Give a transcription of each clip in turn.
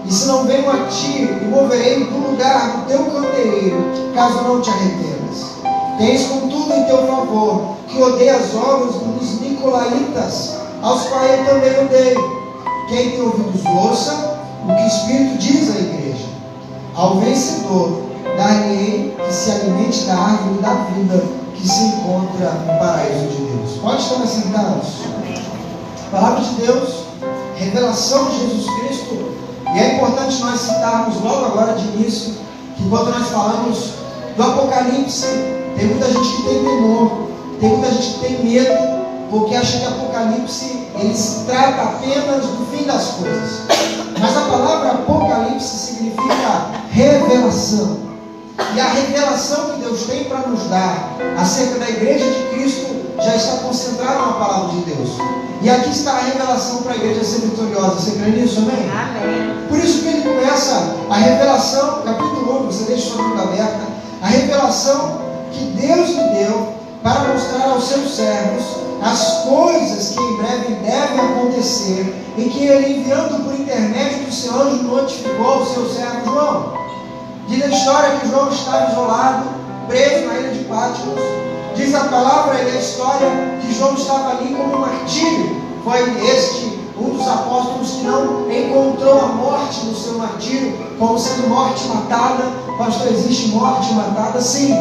E se não venho a ti, e moverei do lugar do teu candeeiro, caso não te arrependas. Tens contudo em teu favor, que odeia as obras dos nicolaítas, aos quais eu também odeio. Quem tem ouvidos ouça o que o Espírito diz à igreja. Ao vencedor, dar-lhe-ei que se alimente da árvore da vida, que se encontra no paraíso de Deus. Pode estar sentados. Palavra de Deus, revelação de Jesus Cristo. E é importante nós citarmos logo agora de início, que quando nós falamos do Apocalipse, tem muita gente que tem temor, tem muita gente que tem medo, porque acha que Apocalipse ele se trata apenas do fim das coisas. Mas a palavra Apocalipse significa revelação. E a revelação que Deus tem para nos dar acerca da igreja de Cristo já está concentrada na palavra de Deus. E aqui está a revelação para a igreja ser vitoriosa. Você crê nisso, amém? Amém. Por isso que ele começa a revelação, capítulo 1, você deixa sua Bíblia aberta, a revelação que Deus lhe deu para mostrar aos seus servos as coisas que em breve devem acontecer e que ele, enviando por intermédio do seu anjo, notificou ao seu servo João. Diz a história que João estava isolado, preso na ilha de Patmos. Diz a palavra e a história que João estava ali como um martírio. Foi este um dos apóstolos que não encontrou a morte no seu martírio, como sendo morte matada. Pastor, existe morte matada? Sim.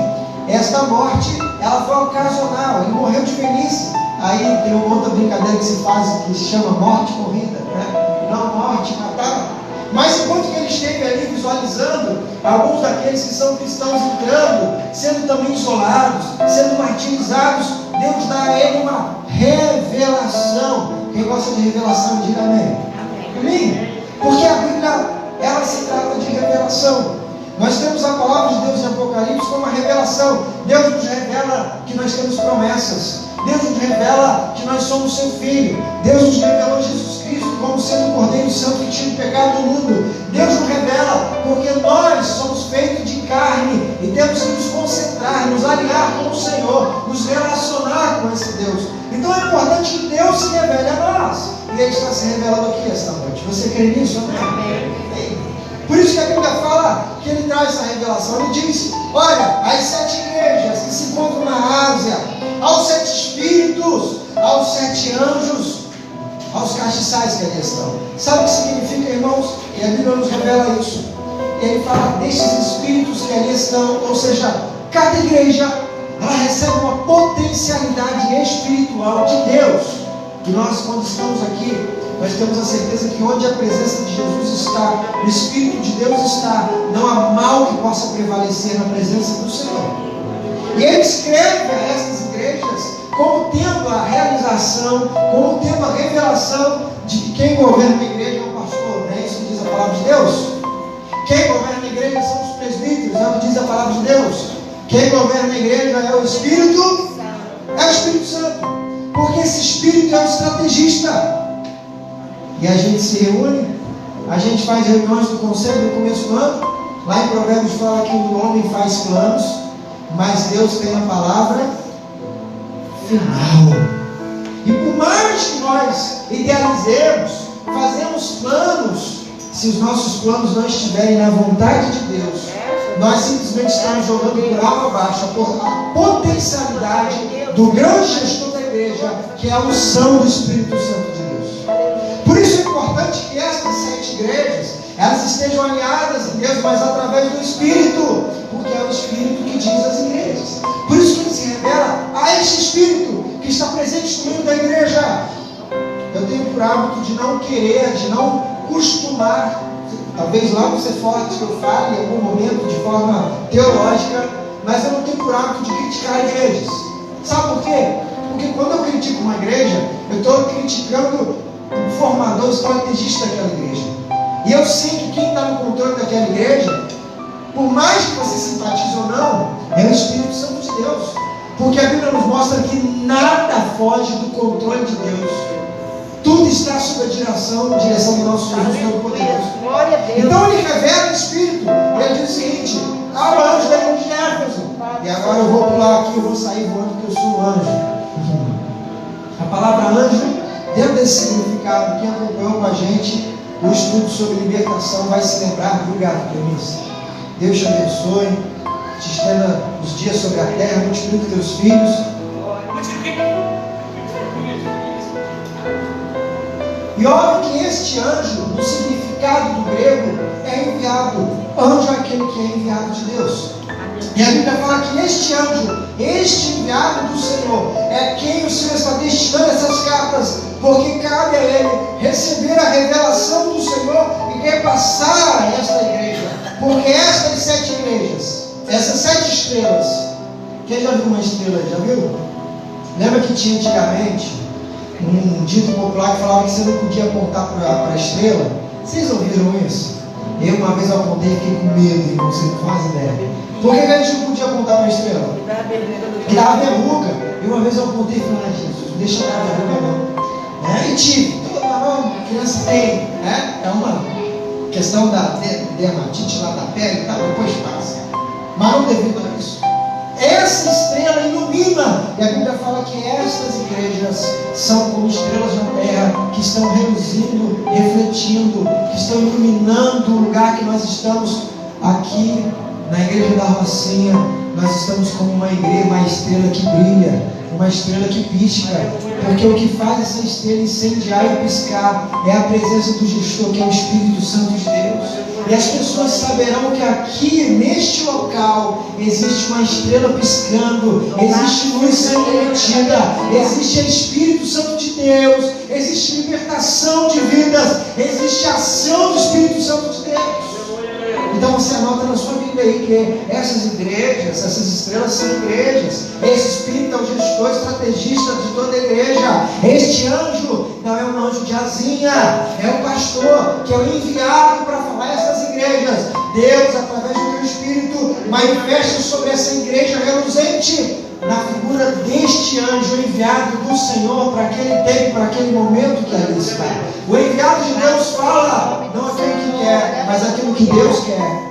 Esta morte, ela foi ocasional, ele morreu de velhice. Aí tem uma outra brincadeira que se faz, que se chama morte morrida, né? Não morte matada. Mas enquanto que ele esteve ali visualizando alguns daqueles que são cristãos entrando, sendo também isolados, sendo martirizados, Deus dá a ele uma revelação. Quem gosta de revelação, diga amém. Amém? Porque a Bíblia, ela se trata de revelação. Nós temos a palavra de Deus em Apocalipse como uma revelação. Deus nos revela que nós temos promessas. Deus nos revela que nós somos seu filho. Deus nos revelou Jesus Cristo como sendo o Cordeiro Santo que tira o pecado do mundo. Deus nos revela porque nós somos feitos de carne e temos que nos concentrar, nos alinhar com o Senhor, nos relacionar com esse Deus. Então é importante que Deus se revele a nós. E Ele está se revelando aqui esta noite. Você crê nisso? Amém? Por isso que a Bíblia fala que Ele traz essa revelação. Ele diz, olha, as 7 igrejas que se encontram na Ásia, aos 7 espíritos, aos 7 anjos, aos castiçais que ali estão. Sabe o que significa, irmãos? E a Bíblia nos revela isso. Ele fala destes espíritos que ali estão, ou seja, cada igreja, ela recebe uma potencialidade espiritual de Deus. E nós, quando estamos aqui, nós temos a certeza que onde a presença de Jesus está, o Espírito de Deus está, não há mal que possa prevalecer na presença do Senhor. E ele escreve a estas igrejas como tendo a realização, como tendo a revelação de que quem governa a igreja é o pastor, não é isso que diz a palavra de Deus? Quem governa a igreja são os presbíteros, é o que diz a palavra de Deus. Quem governa a igreja é o Espírito Santo, porque esse Espírito é o estrategista. E a gente se reúne, a gente faz reuniões do conselho no começo do ano. Lá em Provérbios fala que o homem faz planos, mas Deus tem a palavra final. E por mais que nós idealizemos, fazemos planos, se os nossos planos não estiverem na vontade de Deus, nós simplesmente estamos jogando por água abaixo a potencialidade do grande gestor da igreja, que é a unção do Espírito Santo de Deus. Por isso é importante que estas 7 igrejas, elas estejam alinhadas em Deus, mas através do Espírito, porque é o Espírito que diz às igrejas. Por isso que ele se revela a este Espírito que está presente no meio da igreja. Eu tenho por hábito de não querer, de não costumar, talvez lá no Ser Forte eu fale em algum momento de forma teológica, mas eu não tenho por hábito de criticar igrejas. Sabe por quê? Porque quando eu critico uma igreja, eu estou criticando o formador, o estrategista daquela igreja. E eu sei que quem está no controle daquela igreja, por mais que você simpatize ou não, é o Espírito Santo de Deus. Porque a Bíblia nos mostra que nada foge do controle de Deus. Tudo está sob a direção do nosso Jesus Todo-Poderoso. Então ele revela o Espírito. Ele diz o seguinte: o anjo da ilha de Éfeso. E agora eu vou pular aqui, eu vou sair voando porque eu sou um anjo. A palavra anjo, dentro desse significado, quem acompanhou com a gente o estudo sobre libertação vai se lembrar. Obrigado, Cleonice. Deus te abençoe, te estenda os dias sobre a terra, multiplique teus filhos. E olha que este anjo, no significado do grego, é enviado. Anjo é aquele que é enviado de Deus. E a Bíblia fala que este anjo, este enviado do Senhor, é quem o Senhor está destinando essas cartas, porque cabe a ele receber a revelação do Senhor e repassar a esta igreja. Porque estas 7 igrejas, essas 7 estrelas, quem já viu uma estrela? Já viu? Lembra que tinha antigamente um dito popular que falava que você não podia apontar para a estrela? Vocês ouviram isso? Eu uma vez apontei e fiquei com medo, irmão, você não faz ideia. Por que a gente não podia apontar para a estrela? Que dava verruga. E uma vez eu apontei e falei, Jesus, não deixa eu dar verruga não. E tive, toda criança tem, é uma questão da dermatite lá da pele e tal, depois passa. Mas não devido a isso. Essa estrela ilumina, e a Bíblia fala que estas igrejas são como estrelas na terra, que estão reluzindo, refletindo, que estão iluminando o lugar que nós estamos aqui na igreja da Rocinha. Nós estamos como uma igreja, uma estrela que brilha, uma estrela que pisca, porque o que faz essa estrela incendiar e piscar é a presença do gestor, que é o Espírito Santo de Deus. E as pessoas saberão que aqui, neste local, existe uma estrela piscando, existe luz sendo emitida, existe o Espírito Santo de Deus, existe libertação de vidas, existe ação do Espírito Santo de Deus. Então você anota na sua Bíblia aí que essas igrejas, essas estrelas são igrejas. Esse Espírito é o gestor estrategista de toda a igreja. Este anjo não é um anjo de asinha, é o pastor que é o enviado para falar essas igrejas. Deus, através do teu Espírito, manifesta sobre essa igreja reluzente na figura deste anjo enviado do Senhor para aquele tempo, para aquele momento que ali está. O enviado de Deus fala, não aquele que quer, mas aquilo que Deus quer.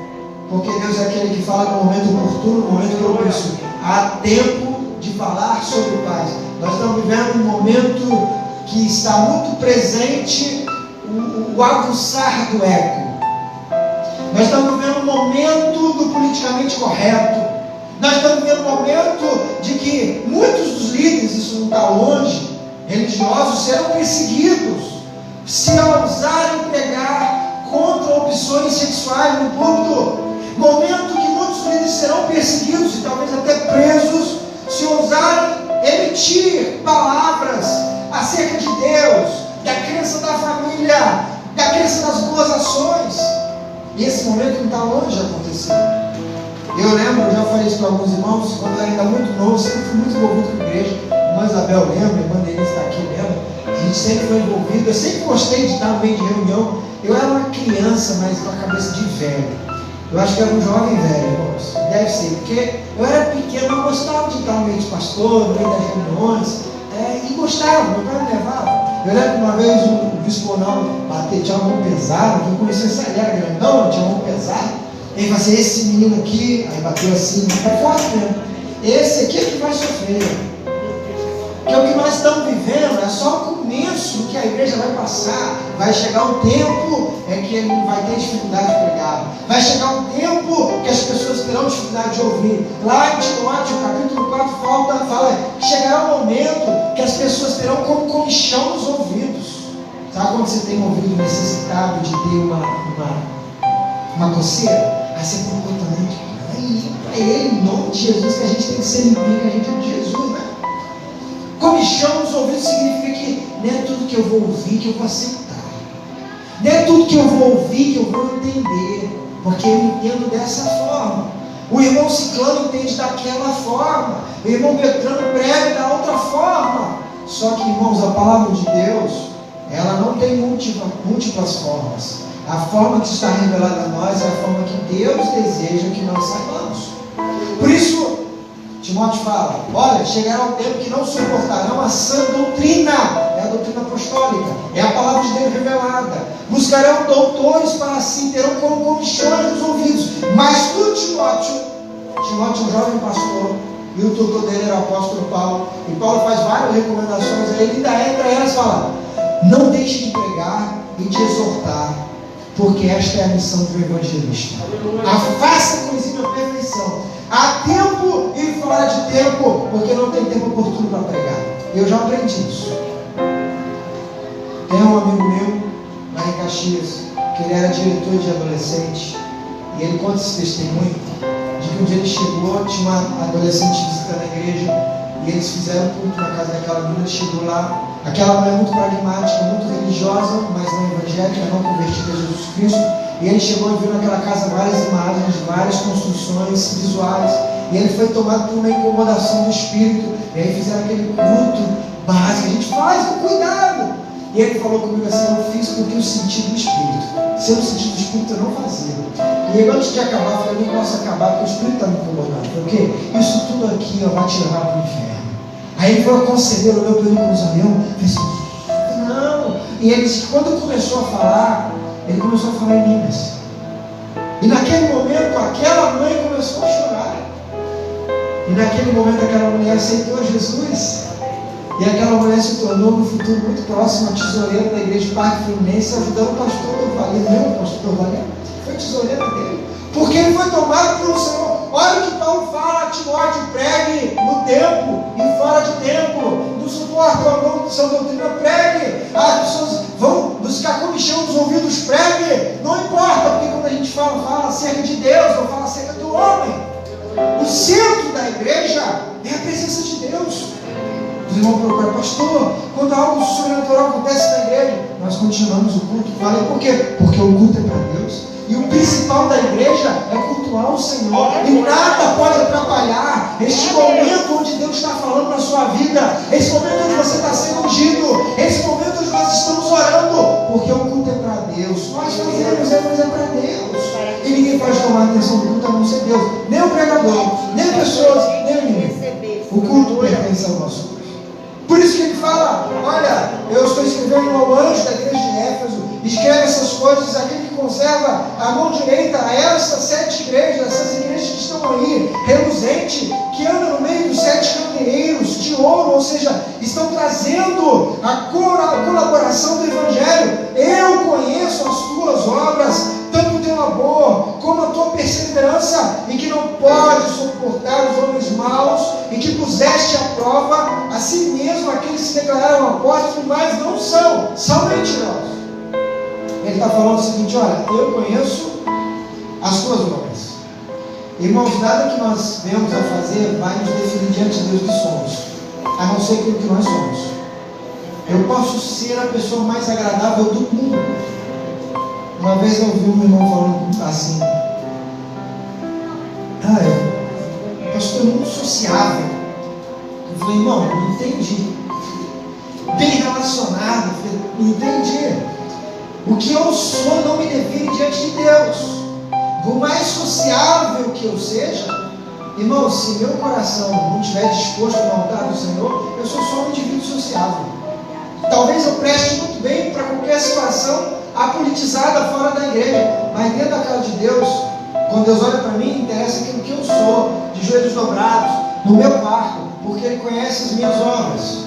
Porque Deus é aquele que fala no momento oportuno, no momento propício. Há tempo de falar sobre paz. Nós estamos vivendo um momento que está muito presente o aguçar do ego. Nós estamos vivendo um momento do politicamente correto. Nós estamos vivendo um momento de que muitos dos líderes, isso não está longe, religiosos, serão perseguidos se ousarem pregar contra opções sexuais no púlpito. Momento que muitos líderes serão perseguidos e talvez até presos se ousarem emitir palavras acerca de Deus, da crença da família, da crença das boas ações. E esse momento não está longe de acontecer. Eu lembro, eu já falei isso para alguns irmãos, quando eu era ainda muito novo, sempre fui muito envolvido com a igreja. A irmã Isabel lembra, a irmã Denise está aqui lembra. A gente sempre foi envolvido, eu sempre gostei de estar no meio de reunião. Eu era uma criança, mas com a cabeça de velho. Eu acho que era um jovem velho, irmãos. Deve ser, porque eu era pequeno, eu gostava de estar no meio de pastor, no meio das reuniões. E gostava, meu pai me levava. Eu lembro que uma vez o bispo Ronaldo bateu, tinha uma mão pesada, que eu conhecia essa ele era grandão, tinha uma mão pesada. Ele falou assim, esse menino aqui, aí bateu assim, é forte mesmo. Esse aqui é que vai sofrer. Porque o que nós estamos vivendo é só o começo do que a igreja vai passar. Vai chegar um tempo que ele vai ter dificuldade de pregar. Vai chegar um tempo que as pessoas terão dificuldade de ouvir. Lá em Timóteo, capítulo 4, fala que chegará um momento que as pessoas terão como comichão nos ouvidos. Sabe quando você tem um ouvido necessitado de ter uma coceira? Aí você procura também, para ele, em nome de Jesus, que a gente tem que ser limpinho, que a gente é de Jesus, né? Comichão nos ouvidos significa que não é tudo que eu vou ouvir que eu vou aceitar. Não é tudo que eu vou ouvir que eu vou entender, porque eu entendo dessa forma. O irmão Ciclano entende daquela forma, o irmão Beltrano prega da outra forma. Só que, irmãos, a palavra de Deus, ela não tem múltiplas formas. A forma que está revelada a nós é a forma que Deus deseja que nós saibamos. Por isso, Timóteo fala, olha, chegará um tempo que não suportarão a sã doutrina, é a doutrina apostólica, é a palavra de Deus revelada. Buscarão doutores para si, terão como comichões nos ouvidos. Mas tu, Timóteo é um jovem pastor, e o tutor dele era o apóstolo Paulo, e Paulo faz várias recomendações, ele ainda entra elas e fala, não deixe de pregar, e de exortar, porque esta é a missão do evangelista. Afasta com exímia perfeição. Há tempo e fora de tempo, porque não tem tempo oportuno para pregar. Eu já aprendi isso. Tem um amigo meu, lá em Caxias, que ele era diretor de adolescente, e ele conta esse testemunho, de que um dia ele chegou, tinha uma adolescente visitando a igreja, e eles fizeram culto na casa daquela menina, chegou lá, aquela mulher muito pragmática, muito religiosa, mas não evangélica, não convertida a Jesus Cristo, e ele chegou e viu naquela casa várias imagens, várias construções visuais, e ele foi tomado por uma incomodação do espírito, e aí fizeram aquele culto básico, a gente faz com cuidado, e ele falou comigo assim: eu fiz porque eu senti do espírito, se eu não senti do espírito eu não fazia. E eu, antes de acabar, eu falei: eu não posso acabar porque o espírito está me incomodando, porque isso tudo aqui vai te levar para o inferno. Aí ele foi conselheiro, olhou para ele com os olhos, fez assim: não. E ele disse que quando começou a falar, ele começou a falar em línguas. E naquele momento, aquela mãe começou a chorar. E naquele momento, aquela mulher aceitou Jesus. E aquela mulher se tornou, no futuro muito próximo, a tesoureira da igreja de Parque Fluminense, ajudando o pastor Dorvalino. Meu pastor Dorvalino foi tesoureira dele, porque ele foi tomado pelo Senhor. Olha o que Paulo fala a Timóteo: pregue no tempo e fora de tempo. Não suporta a mão de sã doutrina, pregue. As pessoas vão buscar comichão nos ouvidos, pregue. Não importa, porque quando a gente fala acerca de Deus, não fala acerca do homem. O centro da igreja é a presença de Deus. Os irmãos procuram: pastor, quando algo sobrenatural acontece na igreja, nós continuamos o culto. Falei: por quê? Porque o culto é para Deus. E o principal da igreja é cultuar o Senhor. E nada pode atrapalhar este momento onde Deus está falando na sua vida. Esse momento onde você está sendo ungido. Esse momento onde nós estamos orando. Porque o culto é para Deus. Nós fazemos, mas é para Deus. E ninguém pode tomar atenção do culto a não ser Deus. Nem o pregador, nem pessoas, nem o ninguém. O culto pertence ao nosso Deus. Por isso que ele fala: olha, eu estou escrevendo ao anjo da igreja de Éfeso, escreve essas coisas, aquele que conserva a mão direita a essas 7 igrejas, essas igrejas que estão aí, reluzente, que andam no meio dos 7 candeeiros de ouro, ou seja, estão trazendo a colaboração do Evangelho. Eu conheço as tuas obras, tanto o teu amor como a tua perseverança, e que não pode suportar os homens maus, e que puseste à prova a si mesmo aqueles que se declararam apóstolos, mas não são mentirosos. Ele está falando o seguinte: olha, eu conheço as tuas obras. Irmãos, nada que nós venhamos a fazer vai nos definir diante de Deus que somos, a não ser aquilo que nós somos. Eu posso ser a pessoa mais agradável do mundo. Uma vez eu ouvi um irmão falando assim: eu pastor, muito sociável. Eu falei: irmão, não entendi. Bem relacionado. Eu falei: não entendi. O que eu sou não me define diante de Deus. Por mais sociável que eu seja, irmão, se meu coração não estiver disposto a altar do Senhor, eu sou só um indivíduo sociável. Talvez eu preste muito bem para qualquer situação apolitizada fora da igreja, mas dentro da casa de Deus, quando Deus olha para mim, interessa aquilo que eu sou, de joelhos dobrados, no meu quarto, porque Ele conhece as minhas obras.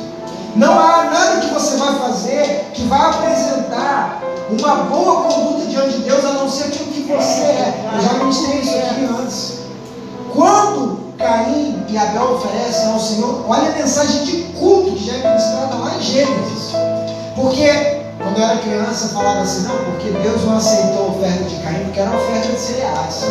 Não há nada que você vai fazer que vai apresentar uma boa conduta diante de Deus, a não ser aquilo que você é. Eu já ministrei isso aqui antes. Quando Caim e Abel oferecem ao Senhor, olha a mensagem de culto que já é ministrada lá em Gênesis. Porque quando eu era criança eu falava assim: não, porque Deus não aceitou a oferta de Caim porque era a oferta de cereais.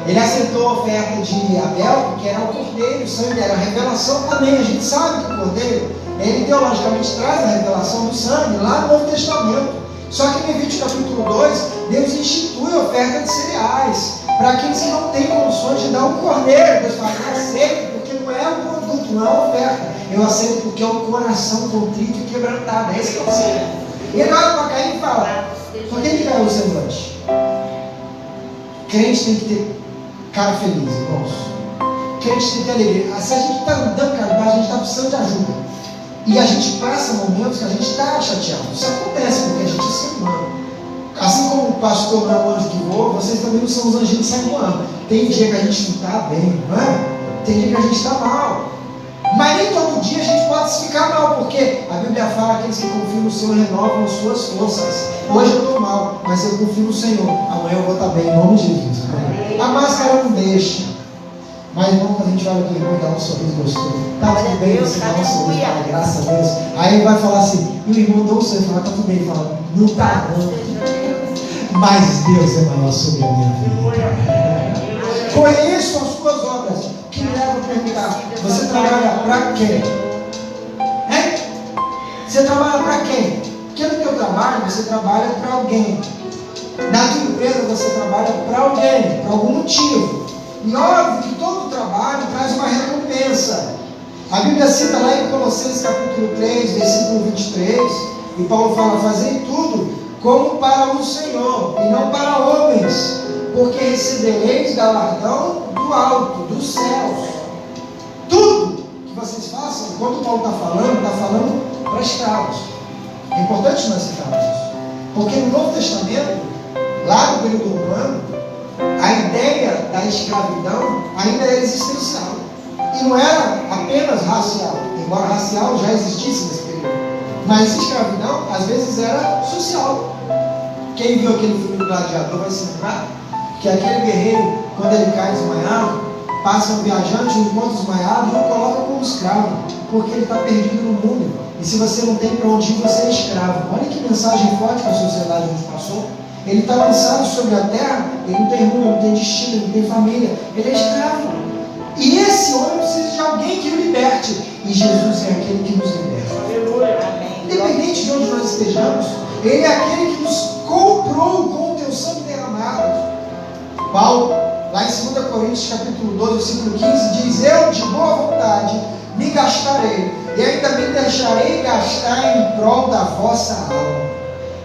Ele aceitou a oferta de Abel porque era o cordeiro, o sangue era a revelação também. A gente sabe que o cordeiro, ele teologicamente traz a revelação do sangue lá no Novo Testamento. Só que em Levítico capítulo 2, Deus institui a oferta de cereais para aqueles que não têm condições de dar um cordeiro. Deus fala: eu aceito porque não é um produto, não é uma oferta. Eu aceito porque é um coração contrito e quebrantado. É esse que eu aceito. E ele olha para Caim e fala: por que caiu o semblante? Crente tem que ter cara feliz, irmãos. Crente tem que ter alegria. Se a gente está andando cabisbaixo, a gente está precisando de ajuda. E a gente passa momentos que a gente está chateado. Isso acontece porque a gente é ser humano. Assim como o pastor não é um anjo que voa, vocês também não são os anjinhos que saem voando. Tem dia que a gente não está bem, não é? Tem dia que a gente está mal. Mas nem todo dia a gente pode se ficar mal, porque a Bíblia fala que aqueles que confiam no Senhor renovam as suas forças. Hoje eu estou mal, mas eu confio no Senhor. Amanhã eu vou estar bem, em nome de Jesus. A máscara não deixa. Mas irmão, quando a gente olha para o irmão e dá um sorriso gostoso, tá tudo bem, você dá um sorriso, fala, graças a Deus. Aí ele vai falar assim, e o irmão dá um sorriso, fala, tá tudo bem, ele fala, não tá não. Mas Deus é maior sobre a minha vida. Conheço as suas obras, que me leva a perguntar, você trabalha para quem? Você trabalha para quem? Porque no teu trabalho você trabalha para alguém. Na tua empresa você trabalha para alguém, por algum motivo. E óbvio que todo trabalho traz uma recompensa. A Bíblia cita lá em Colossenses capítulo 3, versículo 23, e Paulo fala, fazei tudo como para o Senhor, e não para homens, porque recebereis galardão do alto, dos céus. Tudo que vocês façam, enquanto Paulo está falando para escravos. É importante nós citarmos isso. Porque no Novo Testamento, lá no período romano, a ideia da escravidão ainda era existencial. E não era apenas racial, embora racial já existisse nesse período. Mas escravidão, às vezes, era social. Quem viu aquele filme do Gladiador vai se lembrar que aquele guerreiro, quando ele cai desmaiado, passa um viajante, um encontro desmaiado e o coloca como escravo, porque ele está perdido no mundo. E se você não tem para onde ir, você é escravo. Olha que mensagem forte que a sociedade nos passou. Ele está lançado sobre a terra, ele não tem rumo, ele não tem destino, ele não tem família, ele é escravo. E esse homem precisa de alguém que o liberte. E Jesus é aquele que nos liberta. Aleluia. Independente de onde nós estejamos, ele é aquele que nos comprou com o teu sangue derramado. Paulo, lá em 2 Coríntios capítulo 12, versículo 15, diz, eu de boa vontade me gastarei, e ainda me deixarei gastar em prol da vossa alma.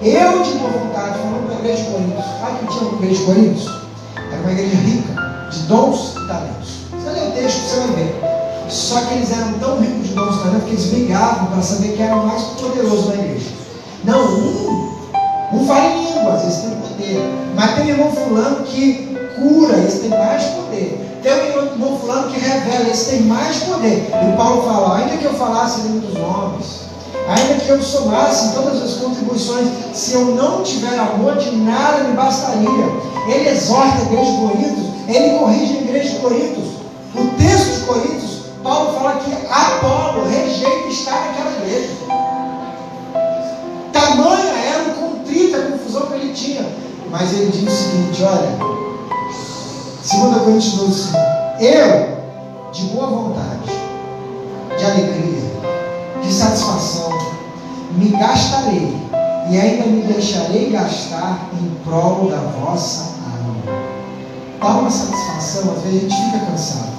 Eu de boa vontade, falando para a igreja de Coríntios. Sabe o que tinha na igreja de Coríntios? Era uma igreja rica, de dons e talentos. Você lê o texto, você vai ver. Só que eles eram tão ricos de dons e talentos que eles brigavam para saber quem era o mais poderoso da igreja. Não, um fala em línguas, esse tem poder. Mas tem um irmão fulano que cura, esse tem mais poder. Tem um irmão fulano que revela, esse tem mais poder. E Paulo fala, ainda que eu falasse em muitos nomes, ainda que eu somasse todas as contribuições, se eu não tiver amor, de nada me bastaria. Ele exorta a igreja de Coríntios, ele corrige a igreja de Coríntios. O texto de Coríntios, Paulo fala que Apolo rejeita estar naquela igreja. Tamanha era o contrito, a confusão que ele tinha. Mas ele diz o seguinte, olha, 2 Coríntios 12, eu, de boa vontade, de alegria, de satisfação, me gastarei e ainda me deixarei gastar em prol da vossa alma. Dá uma satisfação, às vezes a gente fica cansado.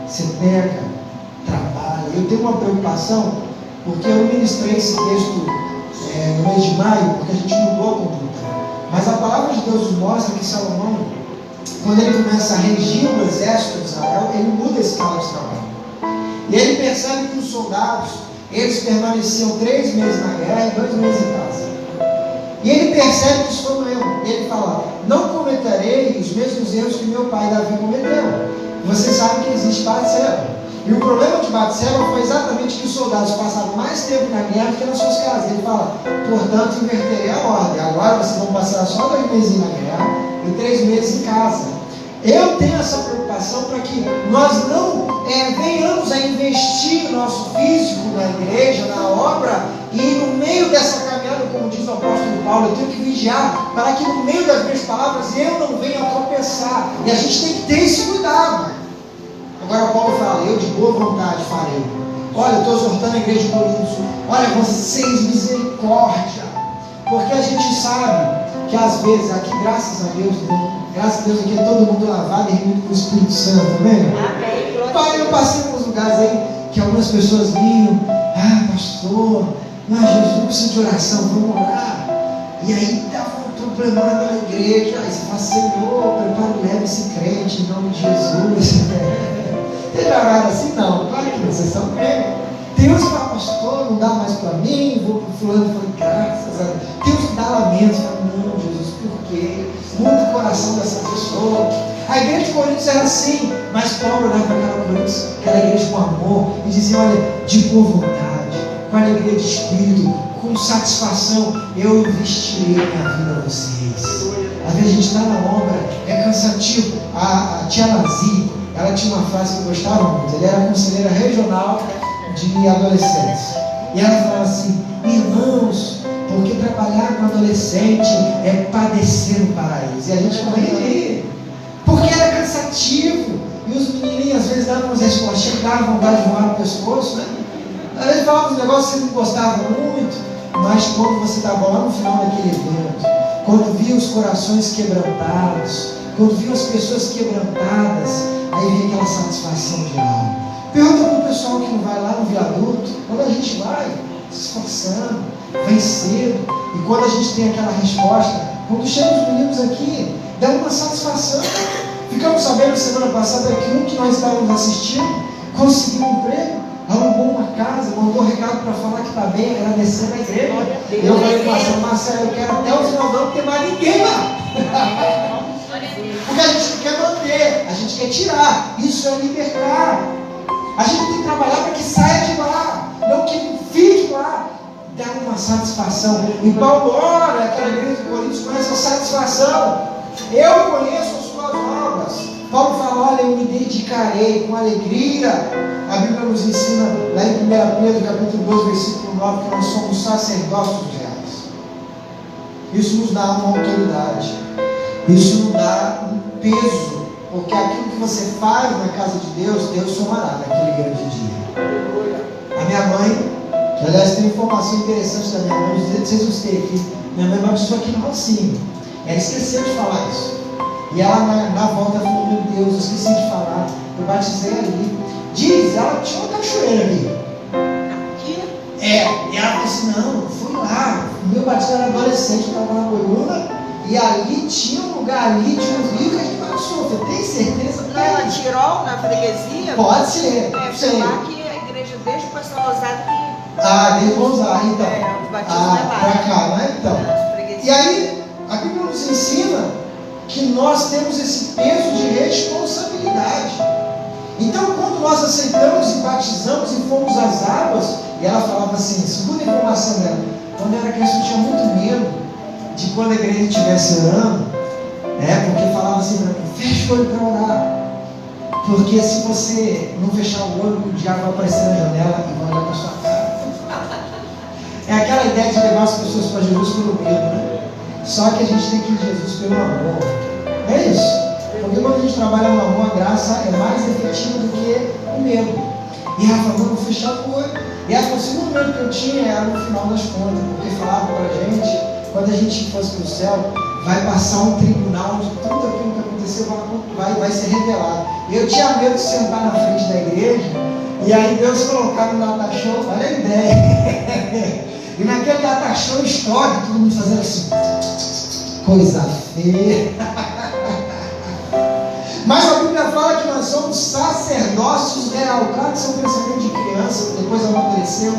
Você pega, trabalha. Eu tenho uma preocupação, porque eu ministrei esse texto no mês de maio, porque a gente mudou a conduta. Mas a palavra de Deus nos mostra que Salomão, quando ele começa a regir o exército de Israel, ele muda a escala de trabalho. E ele percebe que os soldados, eles permaneciam 3 meses na guerra e 2 meses em casa. E ele percebe que isso foi um erro. Ele fala, não cometerei os mesmos erros que meu pai Davi cometeu. Você sabe que existe Batseba. E o problema de Batseba foi exatamente que os soldados passaram mais tempo na guerra do que nas suas casas. Ele fala, portanto, inverterei a ordem. Agora vocês vão passar só 2 meses na guerra e 3 meses em casa. Eu tenho essa preocupação para que nós não venhamos a investir o nosso físico na igreja, na obra, e no meio dessa caminhada, como diz o apóstolo Paulo, eu tenho que vigiar para que no meio das minhas palavras eu não venha a tropeçar. E a gente tem que ter esse cuidado. Agora Paulo fala, eu de boa vontade farei. Olha, eu estou exortando a igreja de Coríntios. Olha, vocês, misericórdia. Porque a gente sabe que às vezes, aqui graças a Deus, aqui é todo mundo lavado e reunido com o Espírito Santo, amém? Amém. Pai, eu passei em alguns lugares aí que algumas pessoas vinham, pastor, Jesus, eu preciso de oração, vamos orar. E aí estava um problema na igreja, aí você fala, Senhor, prepara e leva esse crente em nome de Jesus. Teve horário assim? Não, claro que não, vocês são crentes. Tem uns que falam, pastor, não dá mais para mim, vou para o fulano, falei, graças a Deus. Tem uns que dá lamento, falam, não, Jesus, por quê? Muda o coração dessa pessoa. A igreja igreja de Coríntios era assim, mas Paulo olhava para aquela igreja com amor e dizia: olha, de boa vontade, com alegria de espírito, com satisfação, eu investirei minha vida a vocês. Às vezes a gente está na obra, é cansativo. A tia Nazi, ela tinha uma frase que eu gostava muito. Ela era conselheira regional de adolescentes, e ela falava assim: irmãos, porque trabalhar com adolescente é padecer no paraíso. E a gente morria de rir, porque era cansativo, e os menininhos às vezes davam umas respostas, davam vontade de voar no pescoço, né? Às vezes falavam uns negócios que você não gostava muito, mas quando você estava lá no final daquele evento, quando via os corações quebrantados, quando via as pessoas quebrantadas, aí vem aquela satisfação de alma. Pergunta para o pessoal que não vai lá no viaduto, quando a gente vai se esforçando, vem cedo, e quando a gente tem aquela resposta, quando chegam os meninos aqui, dá uma satisfação. Ficamos sabendo semana passada que um que nós estávamos assistindo conseguiu um emprego, alugou uma casa, mandou recado para falar que está bem, agradecendo a igreja. Eu falei para o pastor Marcelo: eu quero até o final do ano ter mais ninguém lá. Porque a gente não quer manter, a gente quer tirar. Isso é libertar. A gente tem que trabalhar para que saia de lá, não que fique lá. Dá uma satisfação. E Paulo ora aquela igreja de Coríntios com essa satisfação. Eu conheço as suas obras. Paulo fala: olha, eu me dedicarei com alegria. A Bíblia nos ensina lá em 1 Pedro capítulo 2, versículo 9, que nós somos sacerdócios reais. Isso nos dá uma autoridade, isso nos dá um peso, porque aquilo que você faz na casa de Deus, Deus somará naquele grande dia. A minha mãe, que aliás tem informação interessante da minha mãe, vocês vão ter aqui, minha mãe batizou aqui no Rocinho. Ela esqueceu de falar isso. E ela na volta falou: meu Deus, eu esqueci de falar, eu batizei ali. Diz, ela tinha uma cachoeira ali. Aqui? E ela falou assim: não, eu fui lá, o meu batismo era adolescente, eu estava na Goiúna, e ali tinha um lugar ali, tinha um rio que a gente batizou. Você tem certeza? Não é na Tirol, na freguesia? Pode ser. Foi lá que a igreja, desde o pastor Rosado, que... desde Rosado, então. Os batismos é lá. Pra cá, né? Então. E aí, a Bíblia nos ensina que nós temos esse peso de responsabilidade. Então, quando nós aceitamos e batizamos e fomos às águas, e ela falava assim, segundo a informação dela, quando eu era criança eu tinha muito medo de quando a igreja estivesse orando, porque falava assim para mim: fecha o olho para orar, porque se você não fechar o olho, o diabo vai aparecer na janela e vai olhar para sua cara. É aquela ideia de levar as pessoas para Jesus pelo medo, né? Só que a gente tem que ir a Jesus pelo amor. É isso. Porque quando a gente trabalha no amor, a graça é mais efetiva do que o medo. E ela falou: vou fechar o olho. E ela falou: o segundo medo que eu tinha era no final das contas, porque falava pra gente, quando a gente fosse para o céu, vai passar um tribunal onde tudo aquilo que aconteceu vai ser revelado. E eu tinha medo de sentar na frente da igreja, e aí Deus colocava no data show, olha a ideia. E naquele data show histórico, todo mundo fazendo assim, coisa feia. Mas a Bíblia fala que nós somos sacerdócios real. Claro que isso é um pensamento de criança, que depois amadureceu.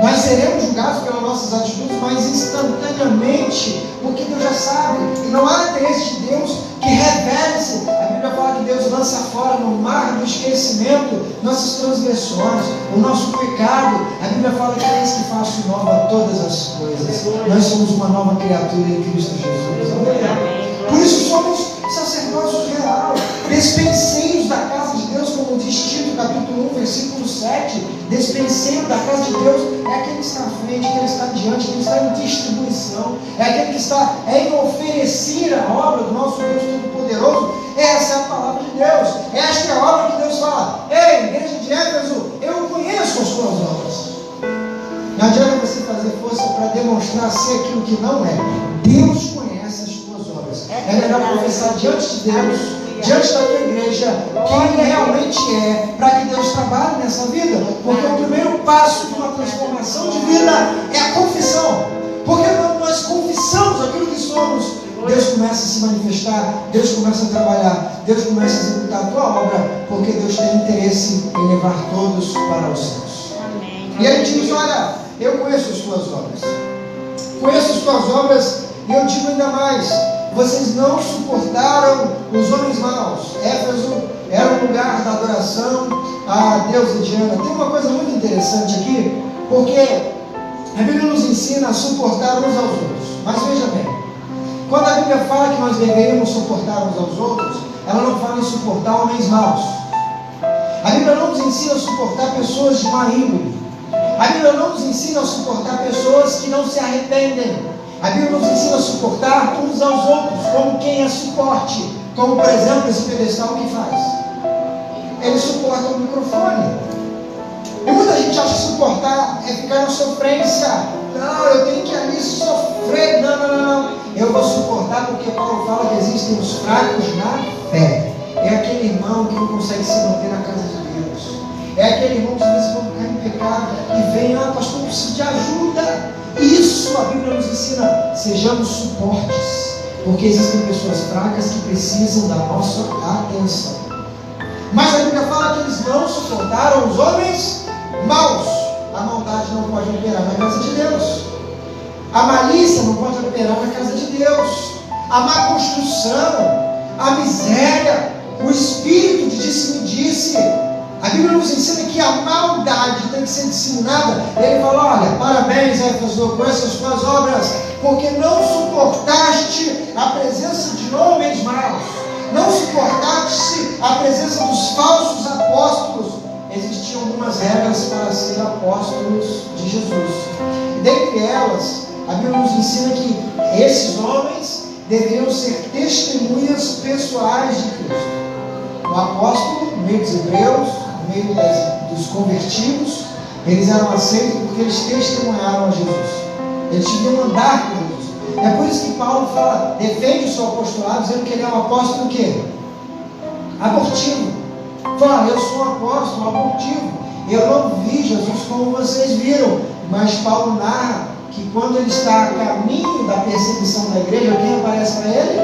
Nós seremos julgados pelas nossas atitudes, mas instantaneamente, porque Deus já sabe. E não há interesse de Deus que revele-se. A Bíblia fala que Deus lança fora no mar do esquecimento nossas transgressões, o nosso pecado. A Bíblia fala que é isso que faço nova todas as coisas. Nós somos uma nova criatura em Cristo Jesus. Amém? Por isso somos sacerdócios real, despenseiros da casa de Deus, como diz Tito, capítulo 1, versículo 7. Despenseiro da casa de Deus é aquele que está à frente, aquele que está diante, aquele que está em distribuição, é aquele que está em oferecer a obra do nosso Deus Todo-Poderoso. Essa é a palavra de Deus. Esta é a obra que Deus fala: ei, igreja de Éfeso, eu conheço as suas obras. Não adianta você fazer força para demonstrar ser aquilo que não é. Deus conhece as suas obras. É melhor confessar diante de Deus, diante da tua igreja, quem realmente é, para que Deus trabalhe nessa vida. Porque o primeiro passo de uma transformação de vida é a confissão. Porque quando nós confessamos aquilo que somos, Deus começa a se manifestar, Deus começa a trabalhar, Deus começa a executar a tua obra, porque Deus tem interesse em levar todos para os céus. E ele diz: olha, eu conheço as tuas obras, conheço as tuas obras, e eu digo ainda mais: vocês não suportaram os homens maus. Éfeso era um lugar da adoração à deusa Diana. Tem uma coisa muito interessante aqui, porque a Bíblia nos ensina a suportar uns aos outros. Mas veja bem, quando a Bíblia fala que nós deveríamos suportar uns aos outros, ela não fala em suportar homens maus. A Bíblia não nos ensina a suportar pessoas de má índole. A Bíblia não nos ensina a suportar pessoas que não se arrependem. A Bíblia nos ensina a suportar uns aos outros, como quem é suporte. Como, por exemplo, esse pedestal que faz. Ele suporta o microfone. E muita gente acha que suportar é ficar na sofrência. Não, eu tenho que ali sofrer. Não. Eu vou suportar porque Paulo fala que existem os fracos na fé. É aquele irmão que não consegue se manter na casa de Deus. É aquele irmão que às vezes pode cair em pecado e vem, pastor, eu preciso de ajuda. Isso a Bíblia nos ensina. Sejamos suportes. Porque existem pessoas fracas que precisam da nossa atenção. Mas a Bíblia fala que eles não suportaram os homens maus. A maldade não pode operar na casa de Deus. A malícia não pode operar na casa de Deus. A má construção, a miséria, o espírito de disse-me-disse. A Bíblia nos ensina que a maldade tem que ser disseminada. Ele fala, olha, parabéns, Éfeso, com essas tuas obras, porque não suportaste a presença de homens maus. Não suportaste a presença dos falsos apóstolos. Existiam algumas regras para ser apóstolos de Jesus. E dentre elas, a Bíblia nos ensina que esses homens deveriam ser testemunhas pessoais de Cristo. O apóstolo, no meio dos hebreus, no meio dos convertidos, eles eram aceitos porque eles testemunharam a Jesus. Eles deviam andar com Jesus. É por isso que Paulo fala, defende o seu apostolado, dizendo que ele é um apóstolo o quê? Abortivo. Fala, eu sou um apóstolo abortivo. Eu não vi Jesus como vocês viram. Mas Paulo narra que quando ele está a caminho da perseguição da igreja, quem aparece para ele?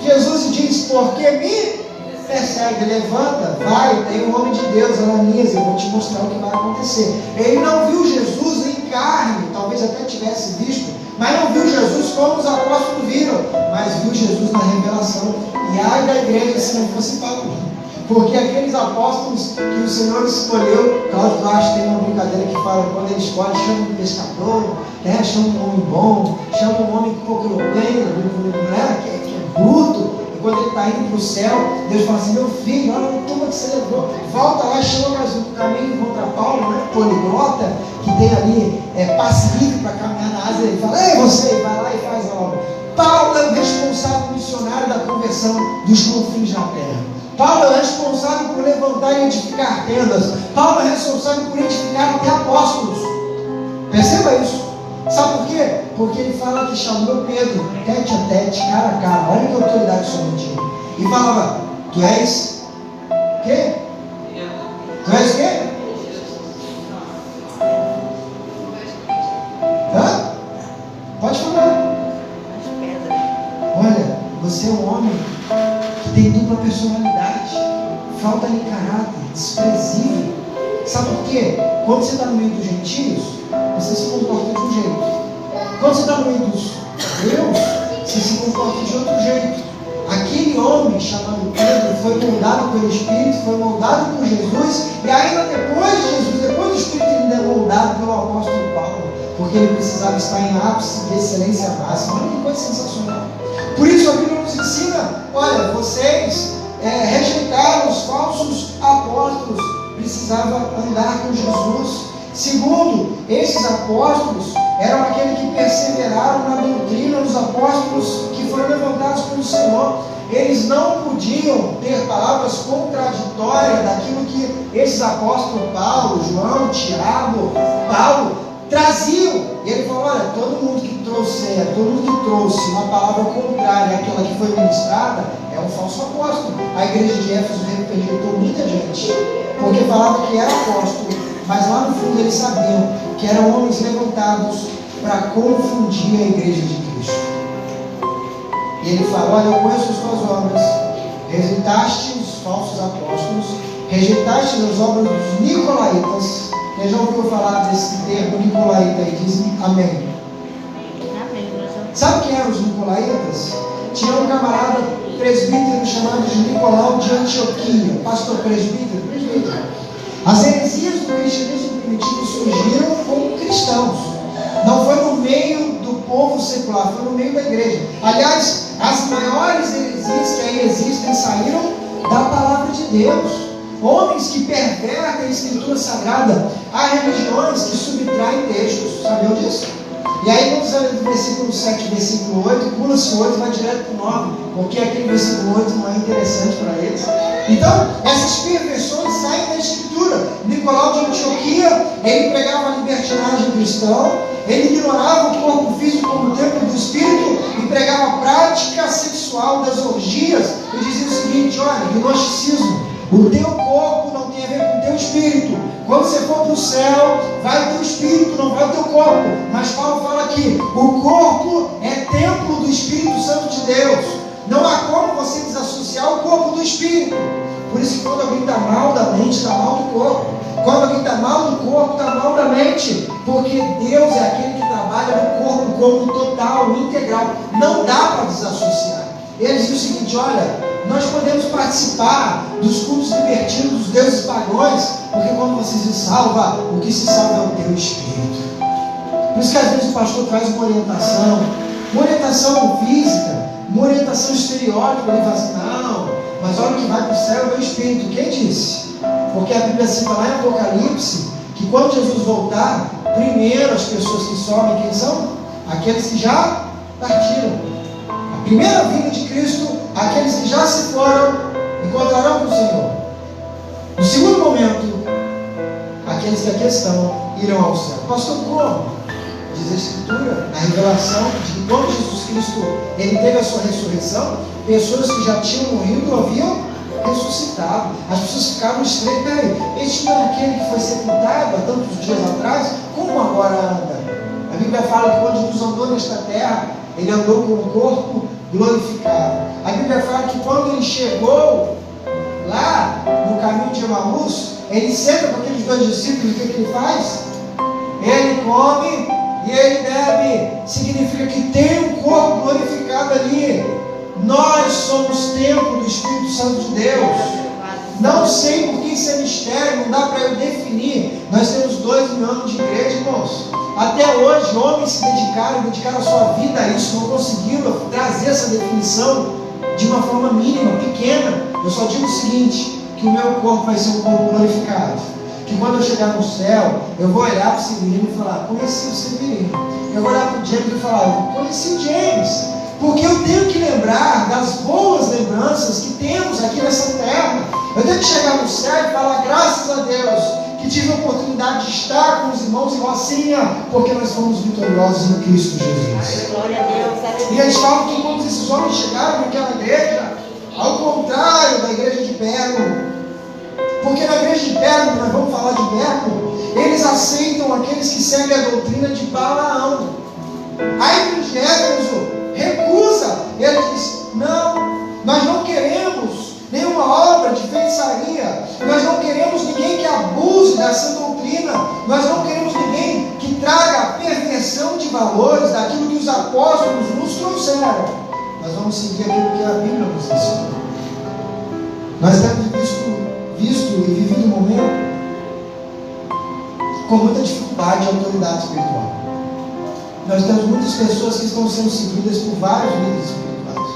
Jesus diz, porque me persegue, levanta, vai, tem um homem de Deus, Ananias, eu vou te mostrar o que vai acontecer. Ele não viu Jesus em carne, talvez até tivesse visto, mas não viu Jesus como os apóstolos viram, mas viu Jesus na revelação. E ai da igreja se não fosse Paulo. Porque aqueles apóstolos que o Senhor escolheu, Cláudio Duarte tem uma brincadeira que fala, quando ele escolhe, chama um pescador, né? Chama um homem bom, chama um homem pouco eloquente, né? que é bruto, e quando ele está indo para o céu, Deus fala assim, meu filho, olha a turma que você levou, volta lá, chama mais um caminho contra Paulo, né? Poliglota, que tem ali passe livre para caminhar na asa, ele fala, ei você, vai lá e faz a obra. Paulo é o responsável missionário da conversão dos confins da terra. Paulo é responsável por levantar e edificar tendas. Paulo é responsável por edificar até apóstolos. Perceba isso. Sabe por quê? Porque ele fala que chamou Pedro tete a tete, cara a cara. Olha que autoridade só tinha. E falava, tu és quê? Tu és quê? Hã? Pode falar. Olha, você é um homem que tem dupla personalidade, falta-lhe caráter, desprezível. Sabe por quê? Quando você está no meio dos gentios, você se comporta de um jeito. Quando você está no meio dos judeus, você se comporta de outro jeito. Aquele homem chamado Pedro foi moldado pelo Espírito, foi moldado por Jesus, e ainda depois de Jesus, depois do Espírito, ainda é moldado pelo apóstolo Paulo, porque ele precisava estar em ápice de excelência máxima. Olha que coisa sensacional. Por isso a Bíblia nos ensina, olha, vocês rejeitaram os falsos apóstolos, precisava andar com Jesus. Segundo, esses apóstolos eram aqueles que perseveraram na doutrina dos apóstolos que foram levantados pelo Senhor. Eles não podiam ter palavras contraditórias daquilo que esses apóstolos, Paulo, João, Tiago, Paulo, traziam. E ele falou, olha, todo mundo que trouxe uma palavra contrária àquela que foi ministrada, é um falso apóstolo. A igreja de Éfeso rejeitou muita gente, porque falava que era apóstolo, mas lá no fundo eles sabiam que eram homens levantados para confundir a igreja de Cristo. E ele fala, olha, eu conheço as tuas obras, rejeitaste os falsos apóstolos, rejeitaste as obras dos nicolaítas. Quem já ouviu falar desse termo nicolaíta e diz amém? Amém. Sabe quem eram os nicolaítas? tinha um camarada presbítero chamado de Nicolau de Antioquia, pastor presbítero. As heresias do cristianismo primitivo surgiram como cristãos, não foi no meio do povo secular, foi no meio da igreja. Aliás, as maiores heresias que aí existem saíram da palavra de Deus. Homens que pervertem a escritura sagrada, há religiões que subtraem textos, sabiam disso? E aí vamos ler do versículo 7, versículo 8, pula-se o 8 e vai direto para o 9, porque aquele versículo 8 não é interessante para eles. Então, essas perversões saem da escritura. Nicolau de Antioquia, ele pregava a libertinagem cristã, ele ignorava o corpo físico como templo do Espírito e pregava a prática sexual das orgias e dizia o seguinte: olha, gnosticismo, o teu corpo não tem a ver com o teu espírito. Quando você for para o céu, vai o teu espírito, não vai o teu corpo. Mas Paulo fala aqui, o corpo é templo do Espírito Santo de Deus. Não há como você desassociar o corpo do espírito. Por isso que quando alguém está mal da mente, está mal do corpo. Quando alguém está mal do corpo, está mal da mente. Porque Deus é aquele que trabalha no corpo como total, integral. Não dá para desassociar. Ele diz o seguinte: olha, nós podemos participar dos cultos libertinos dos deuses pagãos, porque quando você se salva, o que se salva é o teu espírito. Por isso que às vezes o pastor traz uma orientação física, uma orientação estereótipa. Ele fala assim: não, mas olha, o que vai para o céu é o meu espírito. Quem disse? Porque a Bíblia cita lá em Apocalipse que quando Jesus voltar, primeiro as pessoas que sobem, quem são? Aqueles que já partiram. A primeira vinda de Cristo, aqueles que já se foram, encontrarão com o Senhor. No segundo momento, aqueles que aqui estão, irão ao céu. Pastor, como? Diz a Escritura, na revelação, de que quando Jesus Cristo ele teve a sua ressurreição, pessoas que já tinham morrido haviam ressuscitado. As pessoas ficaram estranhas. Peraí, este não é aquele que foi sepultado há tantos dias atrás? Como agora anda? A Bíblia fala que quando Jesus andou nesta terra, ele andou com o corpo glorificado. A Bíblia fala que quando ele chegou lá no caminho de Emaús, ele senta com aqueles dois discípulos. O que ele faz? Ele come e ele bebe. Significa que tem um corpo glorificado ali. Nós somos templo do Espírito Santo de Deus. Não sei porque isso é mistério, não dá para eu definir. Nós temos 2.000 anos de igreja, irmãos. Até hoje, homens se dedicaram a sua vida a isso, não conseguiram trazer essa definição de uma forma mínima, pequena. Eu só digo o seguinte: que o meu corpo vai ser um corpo glorificado. Que quando eu chegar no céu, eu vou olhar para o Severino e falar: conheci o Severino. Eu vou olhar para o James e falar: eu conheci o James. Porque eu tenho que lembrar das boas lembranças que temos aqui nessa terra. Eu tenho que chegar no céu e falar: graças a Deus que tive a oportunidade de estar com os irmãos em Rocinha, porque nós fomos vitoriosos em Cristo Jesus. Glória a Deus. E eles falam que quando esses homens chegaram naquela igreja, ao contrário da igreja de Pérgamo, porque na igreja de Pérgamo, nós vamos falar de Pérgamo, eles aceitam aqueles que seguem a doutrina de Balaão. A igreja de Éfeso recusa. Ele diz: não, nós não queremos nenhuma obra de feitiçaria, nós não queremos ninguém que abuse dessa doutrina, nós não queremos ninguém que traga a perversão de valores daquilo que os apóstolos nos trouxeram. Nós vamos seguir aquilo que a Bíblia nos ensinou. Nós temos visto e vivido um momento com muita dificuldade de autoridade espiritual. Nós temos muitas pessoas que estão sendo seguidas por vários líderes espirituais.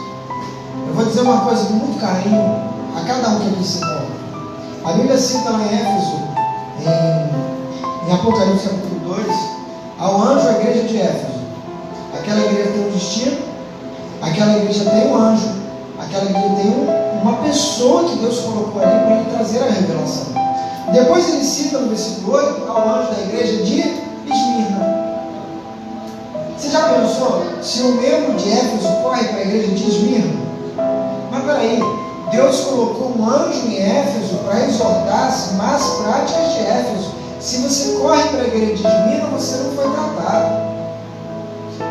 Eu vou dizer uma coisa com muito carinho a cada um que aqui se encontra. A Bíblia cita lá em Éfeso, em Apocalipse capítulo 2, ao anjo da igreja de Éfeso: aquela igreja tem um destino, aquela igreja tem um anjo, aquela igreja tem uma pessoa que Deus colocou ali para lhe trazer a revelação. Depois ele cita no versículo 8 ao anjo da igreja de Esmirna. Você já pensou se um membro de Éfeso corre para a igreja de Esmirna? Mas peraí, Deus colocou um anjo em Éfeso para exortar as más práticas de Éfeso. Se você corre para a igreja de Esmirna, você não foi tratado.